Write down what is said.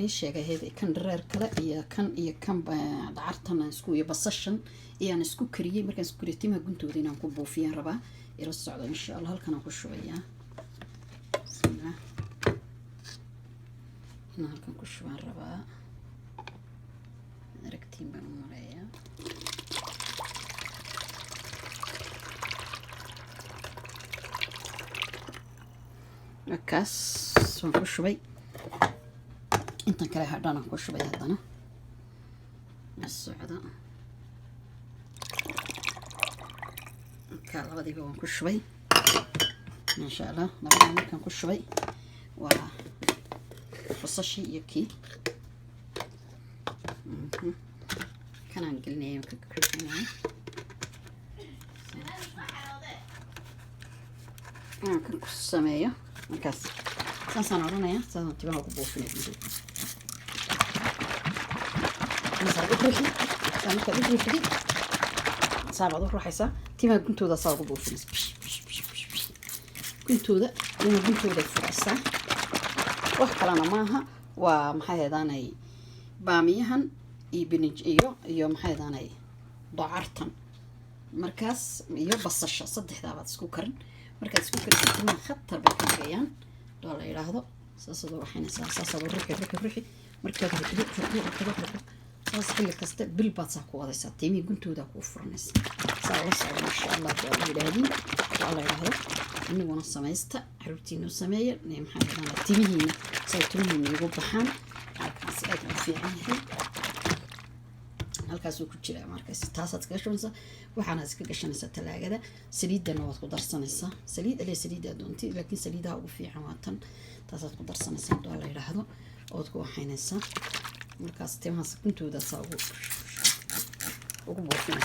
لي شيء هذا كان درير كلا كان دعرتنا نسكو يبصشن يعني نسكو كريه مركز نسكو كريتي ما كنت ودينا نكبو فيها ربع إلى الصعود إن شاء الله هل كان أخش شوية بسم الله هنا هل كان أخش شوية ربع ركتين بالمرايا كاس ونخش شوي انت كره هدانا نخش شوي هدانا السعودة كلا بدي بقى نخش شوي ان شاء الله نبغى نكون نخش شوي و بصشي يكي كان نقلنا يمكن كريمة كان كسمية مكاس سان ورنايا سان تبغى كبوفين صعب أروح حسا تيما كنتو ذا صار كبوفين كنتو ذا لما كنتو ذا فرصة وحكلنا معها ومحيداني باميهن يبنج إيو محيداني ضعرتن مركز إيو بصشة صدق ذا اسكو كرن مركز اسكو كرن ما خطر بالكريان دولا يلاحظوا ساسو waxayna saasoo ruuxi markaa ruuxi saas xilli kasta bil baad saa ku wadaysaa tiimi guntooda ku furanaysa saa la socdo insha Allah waa ilaahin waa la yiraahdo inaguna samaysta xaruntiina sameeya maxaa yiraahdaa tiimihiina saytuuniina ugu baxaan halkaas aad u fiican yahay halkaas uu ku jira markaas taasaad ka gashanaysaa waxaana iska gashanaysaa talaagada saliidana waad ku darsanaysaa saliid doonti laakiin saliidaha ugu fiican waa tan taasaad ku darsanaysaa doo la yiraahdo ood ku waxaynaysaa markaas timahaas guntooda saa ugu buufinaysaa